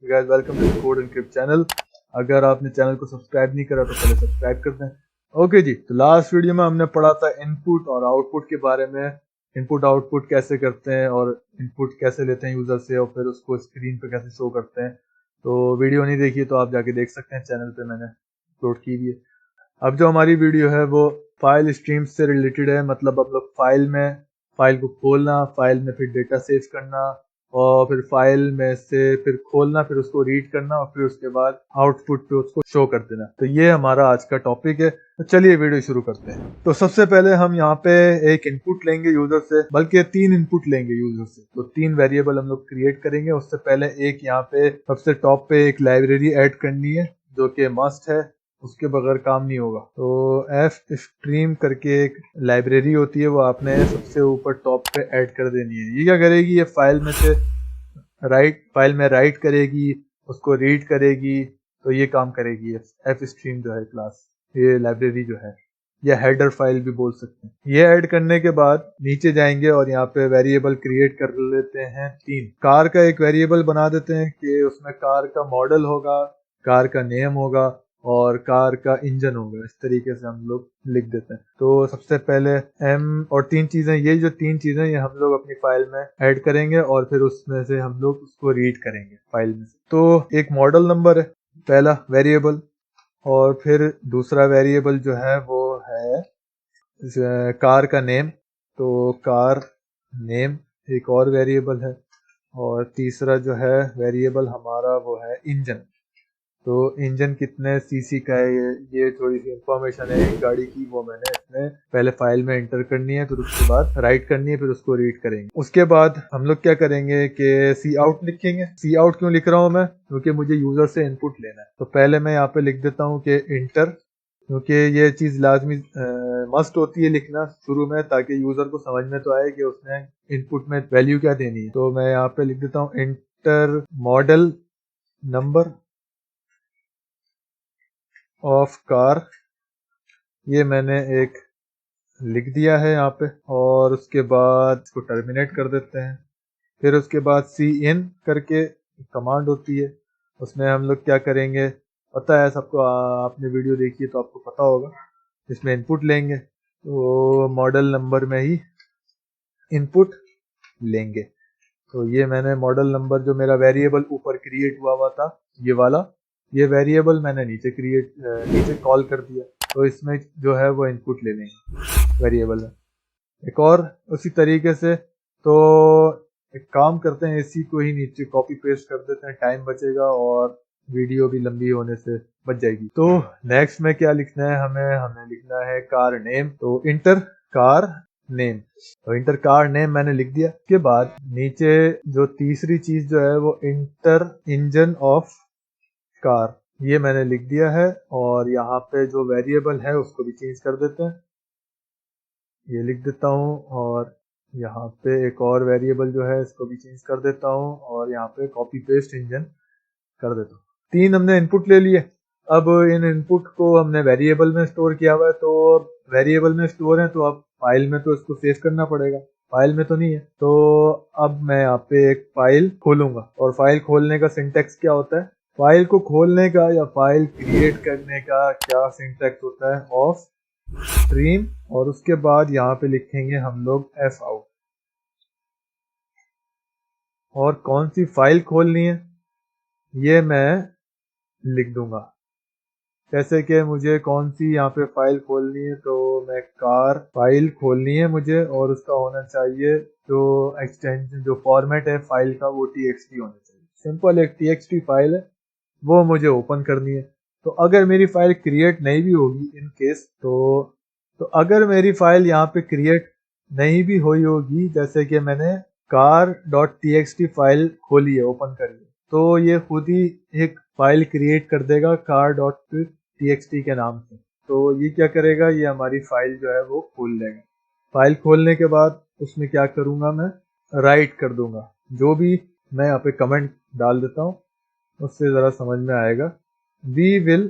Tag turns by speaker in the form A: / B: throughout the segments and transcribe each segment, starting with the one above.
A: Guys welcome to code encrypt channel. अगर आपने channel को सब्सक्राइब नहीं करा तो पहले सब्सक्राइब कर दें। ओके जी, तो लास्ट वीडियो में हमने पढ़ा था इनपुट और आउटपुट के बारे में। इनपुट आउटपुट कैसे करते हैं और इनपुट कैसे लेते हैं यूजर से और फिर उसको स्क्रीन पे कैसे शो करते हैं। तो वीडियो नहीं देखी तो आप जाके देख सकते हैं, चैनल पे मैंने अपलोड की हुई है। अब जो हमारी वीडियो है वो फाइल स्ट्रीम्स से रिलेटेड है, मतलब हम लोग फाइल को खोलना, फाइल में फिर डेटा सेव करना और फिर फाइल में से फिर खोलना, फिर उसको रीड करना और फिर उसके बाद आउटपुट पे उसको शो कर देना। तो ये हमारा आज का टॉपिक है। तो चलिए वीडियो शुरू करते हैं। तो सबसे पहले हम यहाँ पे एक इनपुट लेंगे यूजर से, बल्कि 3 इनपुट लेंगे यूजर से। तो 3 वेरिएबल हम लोग क्रिएट करेंगे। उससे पहले एक यहाँ पे सबसे टॉप पे एक लाइब्रेरी ऐड करनी है जो कि मस्ट है, उसके बगैर काम नहीं होगा। तो एफ स्ट्रीम करके एक लाइब्रेरी होती है, वो आपने सबसे ऊपर टॉप पे ऐड कर देनी है। ये क्या करेगी, ये फाइल में राइट करेगी, उसको रीड करेगी, तो ये काम करेगी। एफ स्ट्रीम जो है क्लास, ये लाइब्रेरी जो है, या हेडर फाइल भी बोल सकते हैं। ये ऐड करने के बाद नीचे जाएंगे और यहाँ पे वेरिएबल क्रिएट कर लेते हैं 3। कार का एक वेरिएबल बना देते हैं कि उसमें कार का मॉडल होगा, कार का नेम होगा और कार का इंजन होगा। इस तरीके से हम लोग लिख देते हैं। तो सबसे पहले एम और 3 चीजें, ये जो 3 चीजें ये हम लोग अपनी फाइल में ऐड करेंगे और फिर उसमें से हम लोग उसको रीड करेंगे फाइल में से। तो एक मॉडल नंबर है पहला वेरिएबल, और फिर दूसरा वेरिएबल जो है वो है कार का नेम, तो कार नेम एक और वेरिएबल है। और तीसरा जो है वेरिएबल हमारा वो है इंजन। तो इंजन कितने सीसी का है, ये थोड़ी सी इंफॉर्मेशन है एक गाड़ी की, वो मैंने इसमें पहले फाइल में एंटर करनी है, फिर उसके बाद राइट करनी है, फिर उसको रीड करेंगे। उसके बाद हम लोग क्या करेंगे कि सी आउट लिखेंगे। सी आउट क्यों लिख रहा हूँ मैं, क्योंकि मुझे यूजर से इनपुट लेना है। तो पहले मैं यहाँ पे लिख देता हूँ कि इंटर, क्योंकि ये चीज लाजमी मस्ट होती है लिखना शुरू में, ताकि यूजर को समझ में तो आए कि उसने इनपुट में वैल्यू क्या देनी है। तो मैं यहाँ पे लिख देता हूँ inter model number of car, ये मैंने एक लिख दिया है यहाँ पे। और उसके बाद इसको टर्मिनेट कर देते हैं। फिर उसके बाद सी इन करके कमांड होती है, उसमें हम लोग क्या करेंगे पता है सबको, आपने वीडियो देखी है तो आपको पता होगा। इसमें इनपुट लेंगे, तो मॉडल नंबर में ही इनपुट लेंगे। तो ये मैंने मॉडल नंबर, जो मेरा वेरिएबल ऊपर क्रिएट हुआ था ये वाला, ये वेरिएबल मैंने नीचे कॉल कर दिया। तो इसमें जो है वो इनपुट ले लेंगे वेरिएबल में। एक और उसी तरीके से, तो एक काम करते हैं, इसी को ही नीचे कॉपी पेस्ट कर देते हैं, टाइम बचेगा और वीडियो भी लंबी होने से बच जाएगी। तो नेक्स्ट में क्या लिखना है, हमें लिखना है कार नेम। तो इंटर कार नेम, तो इंटर कार नेम मैंने लिख दिया। के बाद नीचे जो तीसरी चीज जो है वो इंटर इंजन ऑफ कार, ये मैंने लिख दिया है। और यहाँ पे जो वेरिएबल है उसको भी चेंज कर देते हैं, ये लिख देता हूँ। और यहाँ पे एक और वेरिएबल जो है इसको भी चेंज कर देता हूँ और यहाँ पे कॉपी पेस्ट इंजन कर देता हूँ। 3 हमने इनपुट ले लिए। अब इन इनपुट को हमने वेरिएबल में स्टोर किया हुआ है, तो वेरिएबल में स्टोर है तो अब फाइल में तो इसको सेव करना पड़ेगा, फाइल में तो नहीं है। तो अब मैं यहाँ पे एक फाइल खोलूंगा, और फाइल खोलने का सिंटेक्स क्या होता है, फाइल को खोलने का या फाइल क्रिएट करने का क्या सिंटेक्स होता है, ऑफ स्ट्रीम, और उसके बाद यहाँ पे लिखेंगे हम लोग एफ आउट। और कौन सी फाइल खोलनी है ये मैं लिख दूंगा, जैसे कि मुझे कौन सी यहाँ पे फाइल खोलनी है, तो मैं कार फाइल खोलनी है मुझे, और उसका होना चाहिए जो एक्सटेंशन, जो फॉर्मेट है फाइल का, वो txt होना चाहिए। सिंपल एक txt फाइल है, वो मुझे ओपन करनी है। तो अगर मेरी फाइल क्रिएट नहीं भी होगी इन केस, तो अगर मेरी फाइल यहाँ पे क्रिएट नहीं भी हुई होगी, जैसे कि मैंने car.txt फाइल खोली है, ओपन करी है, तो ये खुद ही एक फाइल क्रिएट कर देगा car.txt के नाम से। तो ये क्या करेगा, ये हमारी फाइल जो है वो खोल लेगा। फाइल खोलने के बाद उसमें क्या करूंगा, मैं राइट कर दूंगा, जो भी मैं यहाँ पे कमेंट डाल देता हूँ, उससे जरा समझ में आएगा। We will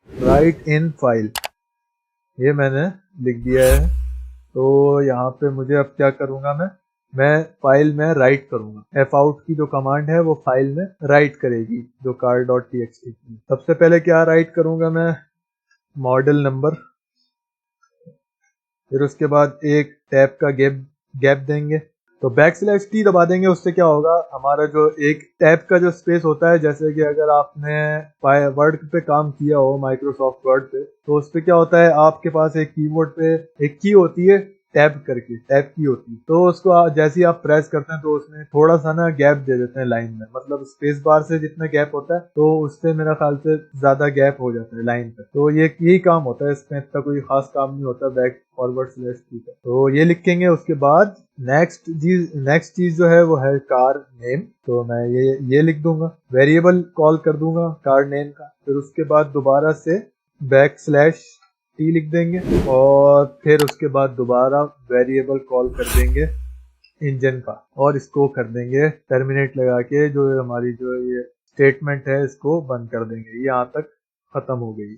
A: write in file, ये मैंने लिख दिया है। तो यहाँ पे मुझे अब क्या करूंगा, मैं मैं फाइल में राइट करूंगा। fout की जो कमांड है वो फाइल में राइट करेगी जो car.txt की। सबसे पहले क्या राइट करूंगा मैं, मॉडल नंबर, फिर उसके बाद एक टैब का गैप देंगे। तो \t दबा देंगे, उससे क्या होगा, हमारा जो एक टैब का जो स्पेस होता है, जैसे कि अगर आपने वर्ड पे काम किया हो माइक्रोसॉफ्ट वर्ड पे, तो उस पे क्या होता है, आपके पास एक कीबोर्ड पे एक की होती है टैब करके, टैब की होती है, तो उसको जैसे ही आप प्रेस करते हैं तो उसमें थोड़ा सा ना गैप दे देते हैं लाइन में, मतलब स्पेस बार से जितना गैप होता है तो उससे मेरा ख्याल से ज्यादा गैप हो जाता है लाइन पे। तो ये यही काम होता है, इसमें इतना कोई खास काम नहीं होता बैक फॉरवर्ड स्लैश की का। तो ये लिखेंगे। उसके बाद नेक्स्ट चीज जो है वो है कार नेम, तो मैं ये लिख दूंगा, वेरिएबल कॉल कर दूंगा कार नेम का। फिर उसके बाद दोबारा से \t लिख देंगे और फिर उसके बाद दोबारा वेरिएबल कॉल कर देंगे इंजन का, और इसको कर देंगे टर्मिनेट लगा के, जो हमारी जो ये स्टेटमेंट है इसको बंद कर देंगे। ये यहाँ तक खत्म हो गई।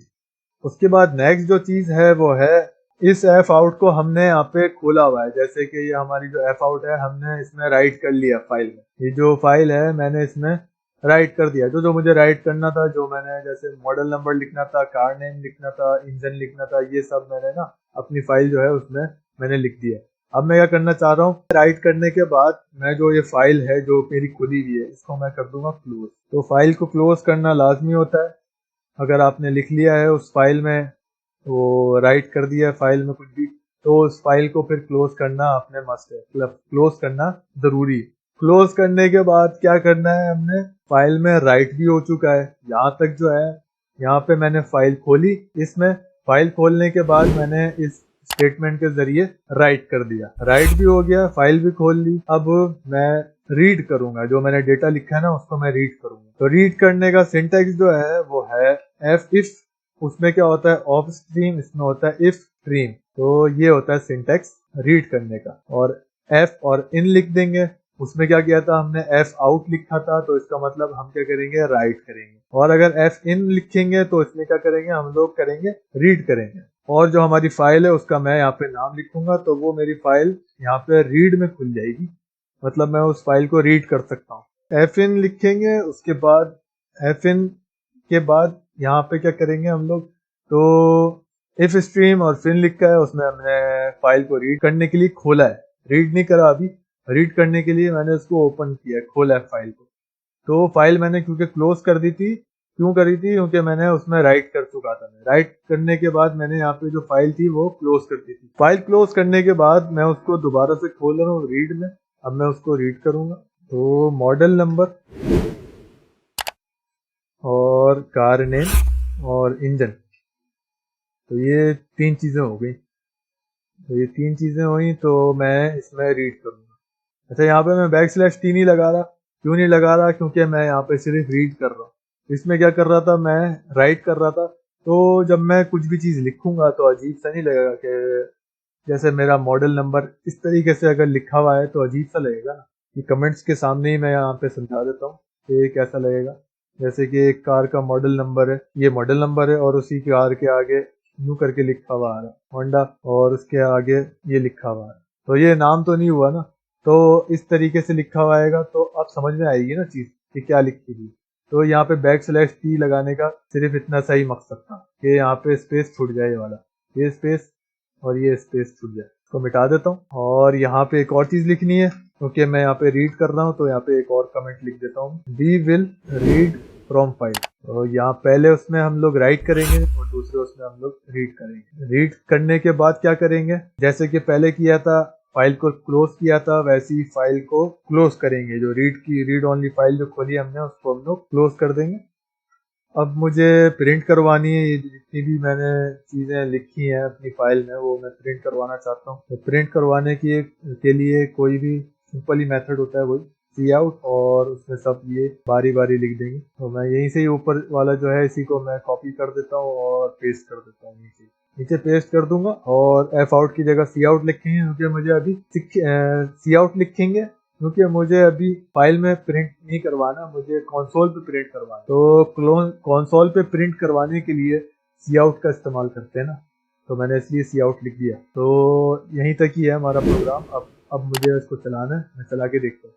A: उसके बाद नेक्स्ट जो चीज है वो है, इस fout को हमने यहाँ पे खोला हुआ है, जैसे कि ये हमारी जो fout है हमने इसमें राइट कर लिया फाइल में। ये जो फाइल है मैंने इसमें राइट कर दिया, जो जो मुझे राइट करना था, जो मैंने जैसे मॉडल नंबर लिखना था, कार नेम लिखना था, इंजन लिखना था, ये सब मैंने ना अपनी फाइल जो है उसमें मैंने लिख दिया। अब मैं क्या करना चाह रहा हूँ, राइट करने के बाद मैं जो ये फाइल है जो मेरी खुली हुई है इसको मैं कर दूंगा क्लोज। तो फाइल को क्लोज करना लाजमी होता है। अगर आपने लिख लिया है उस फाइल में, वो राइट कर दिया फाइल में कुछ भी, तो उस फाइल को फिर क्लोज करना आपने मस्ट है, मतलब क्लोज करना जरूरी है। क्लोज करने के बाद क्या करना है, हमने फाइल में राइट भी हो चुका है, यहाँ तक जो है यहाँ पे मैंने फाइल खोली, इसमें फाइल खोलने के बाद मैंने इस स्टेटमेंट के जरिए राइट कर दिया, राइट भी हो गया, फाइल भी खोल ली। अब मैं रीड करूंगा, जो मैंने डेटा लिखा है ना उसको मैं रीड करूंगा। तो रीड करने का सिंटेक्स जो है वो है if, उसमें क्या होता है ऑफ स्ट्रीम, इसमें होता है इफ स्ट्रीम। तो ये होता है सिंटेक्स रीड करने का। और f और in लिख देंगे, उसमें क्या किया था हमने fout लिखा था, तो इसका मतलब हम क्या करेंगे, राइट करेंगे। और अगर fin लिखेंगे तो इसमें क्या करेंगे, हम लोग करेंगे रीड करेंगे। और जो हमारी फाइल है उसका मैं यहाँ पे नाम लिखूंगा, तो वो मेरी फाइल यहाँ पे रीड में खुल जाएगी, मतलब मैं उस फाइल को रीड कर सकता हूँ। fin लिखेंगे, उसके बाद fin के बाद यहाँ पे क्या करेंगे हम लोग, तो इफ स्ट्रीम और फिन लिखा है, उसमें हमने फाइल को रीड करने के लिए खोला है, रीड नहीं करा अभी, रीड करने के लिए मैंने उसको ओपन किया, खोला है फाइल को। तो फाइल मैंने क्योंकि क्लोज कर दी थी, क्यों करी थी, क्योंकि मैंने उसमें राइट कर चुका था। मैं राइट करने के बाद मैंने यहाँ पे जो फाइल थी वो क्लोज कर दी थी। फाइल क्लोज करने के बाद मैं उसको दोबारा से खोल रहा हूँ रीड में, अब मैं उसको रीड करूंगा। तो मॉडल नंबर और कार नेम और इंजन, तो ये तीन चीजें हो गई। तो ये तीन चीजें हुई तो मैं इसमें रीड करूंगा। अच्छा, यहाँ पे मैं \t नहीं लगा रहा, क्यों नहीं लगा रहा, क्योंकि मैं यहाँ पे सिर्फ रीड कर रहा हूँ। इसमें क्या कर रहा था, मैं राइट कर रहा था। तो जब मैं कुछ भी चीज लिखूंगा तो अजीब सा नहीं लगेगा, कि जैसे मेरा मॉडल नंबर इस तरीके से अगर लिखा हुआ है तो अजीब सा लगेगा ना। ये कमेंट्स के सामने ही मैं यहाँ पे समझा देता हूँ कि ये कैसा लगेगा। जैसे कि एक कार का मॉडल नंबर है, ये मॉडल नंबर है, और उसी कार के आगे यूं करके लिखा हुआ आ रहा है होंडा, और उसके आगे ये लिखा हुआ है, तो ये नाम तो नहीं हुआ ना। तो इस तरीके से लिखा हुआ आएगा तो अब समझ में आएगी ना चीज कि क्या लिखी थी। तो यहाँ पे \t लगाने का सिर्फ इतना सा ही मकसद था कि यहाँ पे स्पेस छूट जाए, ये वाला, ये स्पेस और ये स्पेस छूट जाए। इसको मिटा देता हूँ, और यहाँ पे एक और चीज लिखनी है, क्योंकि मैं यहाँ पे रीड कर रहा हूँ, तो यहाँ पे एक और कमेंट लिख देता हूँ, we will read from file. तो यहाँ पहले उसमें हम लोग राइट करेंगे और दूसरे उसमें हम लोग रीड करेंगे। रीड करने के बाद क्या करेंगे, जैसे कि पहले किया था, फाइल को क्लोज किया था, वैसे ही फाइल को क्लोज करेंगे। जो रीड ओनली फाइल जो खोली हमने उसको हम लोग क्लोज कर देंगे। अब मुझे प्रिंट करवानी है, ये जितनी भी मैंने चीजें लिखी हैं अपनी फाइल में वो मैं प्रिंट करवाना चाहता हूँ। तो प्रिंट करवाने के लिए कोई भी सिंपल ही मेथड होता है, वही cout, और उसमें सब ये बारी बारी लिख देंगे। तो मैं यहीं से ही ऊपर वाला जो है इसी को मैं कॉपी कर देता हूँ और पेस्ट कर देता हूँ, नीचे पेस्ट कर दूंगा। और fout की जगह cout लिखेंगे, क्योंकि मुझे अभी cout लिखेंगे क्योंकि मुझे अभी फाइल में प्रिंट नहीं करवाना, मुझे कंसोल पे प्रिंट करवाना। तो कंसोल पे प्रिंट करवाने के लिए cout का इस्तेमाल करते हैं ना, तो मैंने इसलिए cout लिख दिया। तो यहीं तक ही है हमारा प्रोग्राम। अब अब मुझे इसको चलाना है, मैं चला के देखता हूँ।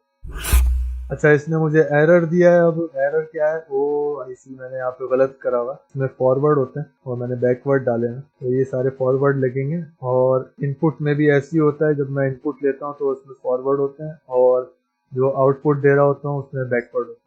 A: अच्छा, इसने मुझे एरर दिया है। अब एरर क्या है, वो इसी मैंने यहाँ पे गलत करा हुआ है। इसमें फॉरवर्ड होते हैं और मैंने बैकवर्ड डाले हैं, तो ये सारे फॉरवर्ड लगेंगे। और इनपुट में भी ऐसे ही होता है, जब मैं इनपुट लेता हूँ तो उसमें फॉरवर्ड होते हैं और जो आउटपुट दे रहा होता हूँ उसमें बैकवर्ड होता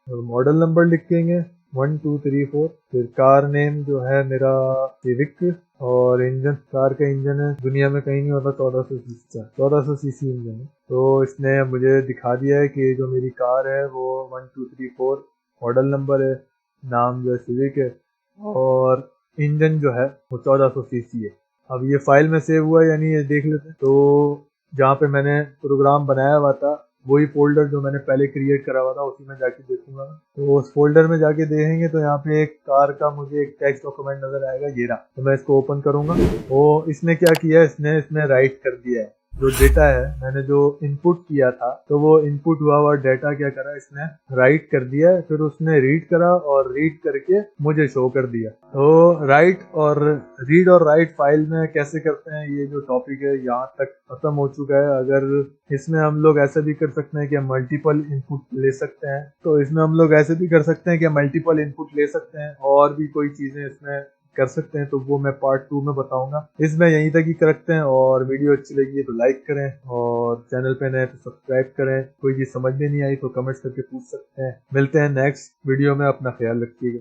A: है। और मॉडल नंबर लिखेंगे 1 2 3 4। फिर कार नेम जो है मेरा सिविक, और इंजन, कार का इंजन है दुनिया में कहीं नहीं होता 1400 सीसी का, 1400 सीसी इंजन है। तो इसने मुझे दिखा दिया है कि जो मेरी कार है वो 1 2 3 4 मॉडल नंबर है, नाम जो है सिविक है, और इंजन जो है वो 1400 सीसी है। अब ये फाइल में सेव हुआ है या नहीं ये देख लेते हैं। तो जहाँ पे मैंने प्रोग्राम बनाया हुआ था वही फोल्डर जो मैंने पहले क्रिएट करा हुआ था उसी में जाके देखूंगा। तो उस फोल्डर में जाके देखेंगे तो यहाँ पे एक कार का मुझे एक टेक्स्ट डॉक्यूमेंट नजर आएगा, ये रहा। तो मैं इसको ओपन करूंगा। वो इसने क्या किया है, इसने इसमें राइट कर दिया है जो डेटा है, मैंने जो इनपुट किया था तो वो इनपुट हुआ डेटा क्या करा, इसने राइट कर दिया है। फिर उसने रीड करा और रीड करके मुझे शो कर दिया। तो राइट और रीड और राइट फाइल में कैसे करते हैं, ये जो टॉपिक है यहाँ तक खत्म हो चुका है। अगर इसमें हम लोग ऐसा भी कर सकते हैं कि मल्टीपल इनपुट ले सकते हैं, तो इसमें हम लोग ऐसे भी कर सकते हैं कि मल्टीपल इनपुट ले सकते हैं और भी कोई चीजें इसमें कर सकते हैं। तो वो मैं पार्ट 2 में बताऊंगा। इसमें यहीं तक ही रखते हैं, और वीडियो अच्छी लगी है तो लाइक करें और चैनल पे नए तो सब्सक्राइब करें। कोई चीज समझ में नहीं आई तो कमेंट्स करके पूछ सकते हैं। मिलते हैं नेक्स्ट वीडियो में, अपना ख्याल रखिएगा।